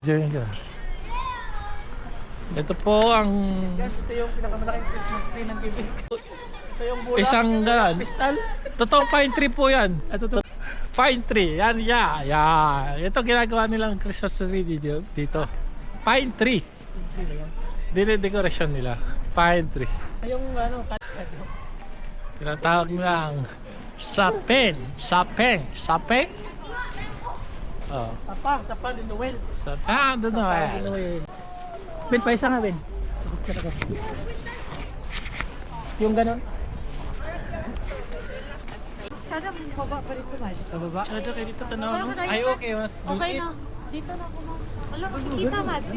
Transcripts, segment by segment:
Ito po ang Ito yung pinakamalaking Christmas tree ng bibig. Ito yung bulak. isang galan. Pistal. Totoo pine tree po yan. Ito. Pine tree. Yan, yeah. Ito ginagawa nilang Christmas tree dito. Pine tree. Dine-decoration nila. Pine tree. Yung ano, Tinatawag nilang sapeng. Oh. Sapa din Noel. Sapeng de Noel. Ben, paisa nga Ben. Yung ganon. Sana baba pa rin tumayo. Sa baba. Tsada kayo dito tanaw. Wala ka tayo, Ay, Mads. okay. Mas good. Okay na. Dito na ako na. Wala ko kita, Mads.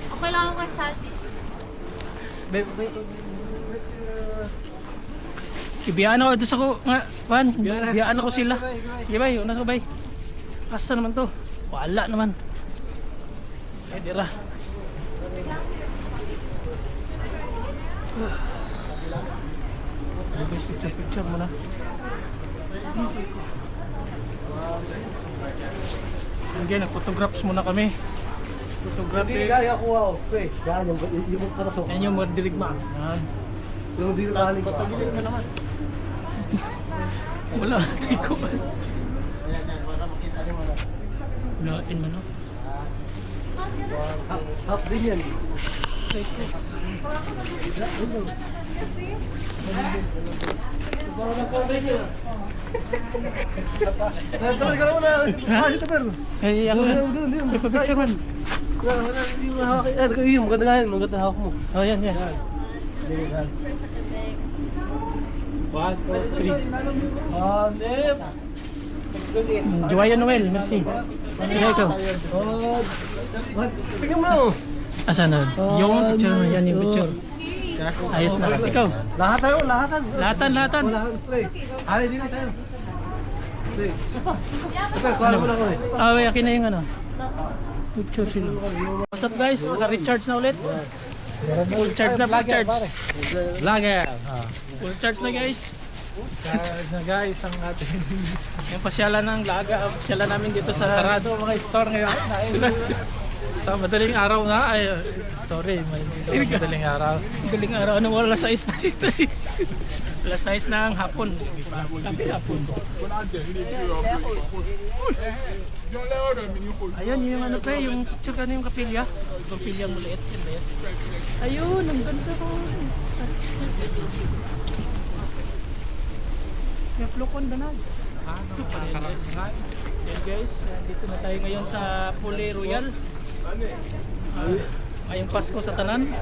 Okay lang ako kay Sandy. Ibiyaan ako doon sa ko nga, Juan. Ibiyaan ako sila. Sige bay, una ko bay. Asa naman to? Wala naman. Eh, dira. Guys, picture muna. Again, nag-photographs muna kami. Photography. Kaya ako wow. Okay, yan yung patasok. Yan yung mga dirigma. Yan. Yung dito taling. Patagilid mo naman. Wala, di ko ba? Walain man no? Half din yan. Tara ka muna. Ito pero. Eh, ako yan. May picture man. Hindi mo hawak. Yung maganda nga yan. Maganda hawak mo. Oh, yan, yan. 1, 2, 3. Joya Noel, merci. Ikaw, ikaw. Tingnan mo. Asan na? Yung picture mo, yan yung picture. Ayos na. Ikaw. Lahat tayo, lahatan. Lahatan. Lahat play. Ali din tayo. Play. Isa pa. Super, kuha mo na ko eh. Ah, wait, akin na yung ano. Picture sila. What's up guys? Naka-recharge na ulit. Full charge na, full charge. Lager. Full charge na guys. Charge na guys ang ating Yung pasyalan ng laga, pasyalan namin dito sa sarado mga store ngayon. Sa madaling araw na. Ay, sorry. Madaling araw. galing araw. Ano, wala size pa dito eh. Wala size ng hapon. Tabi hapon. Ayan yung ano pa yung picture ka na yung kapilya. Kapilyang maliit. Yan ba yan? Ayun, ang ganda ko. Yung plukon ba na? Yan guys, dito na tayo ngayon sa Puli Royal. Ngayong Pasko sa tanan.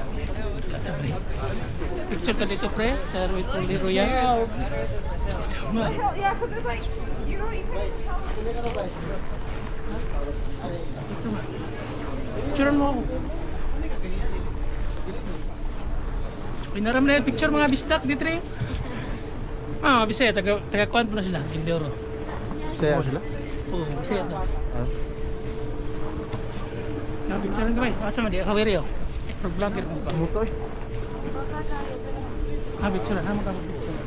Picture ka dito pre sa Puli Royal. Yeah, because it's like, you know, you can't tell. Picturean mo ako. Pinaram na yung picture mga bisdak dito rin. Ah, Bisaya, taga-kuhan pa na sila, Indoro. Saya sila. Oo, Bisaya to. Picturean ka ba? Asa mo di? Kawiri oh. Pro vlogger mo pa. Muto eh. Picturean. Ano ka picture?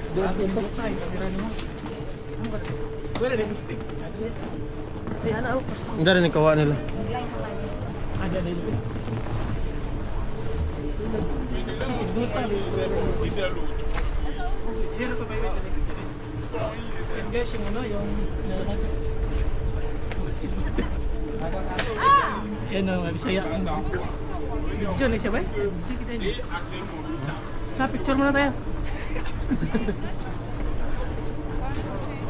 Doon ito. Sa'yo, kabiran mo. Ano ka? Wala na mistake. Ay, ano ako? Hindi rin ikawa nila. Ada dito. Hero pa ba yun? Yan guys, yung ano, yung yan ang Bisaya. Picture lang siya ba? Picture kita yun. Picture muna tayo.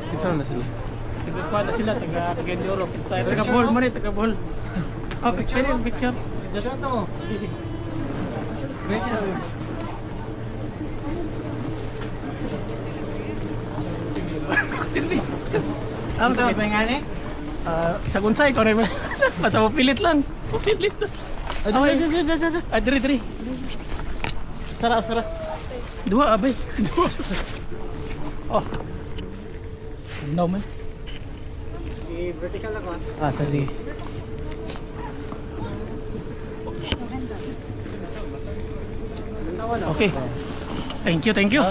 Kisama na sila. Taga-kuha na sila, taga-Indoro. Taga-Bohol mo rin, taga-Bohol. Oh, picture yung picture. Shot mo. Ang sa nga ni? Sa gunsay ko rin. Basta pilit lang. Pilit lang. Diri. Sarap. Dua abay. Dua. Oh. No man. Vertical ako. Sige. Okay. Thank you.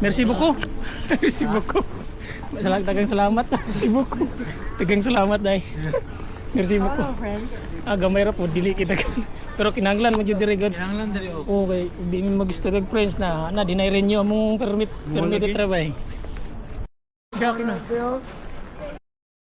Merci beaucoup. Merci beaucoup. Dagang salamat. Merci beaucoup. Dagang salamat dai. Merci beaucoup. Gamay ra po dili kita. Pero kinahanglan mo jud diri god. Kinahanglan diri o. Okay, di min mag-story of friends na dinay renew among permit di trabaho. Siya na.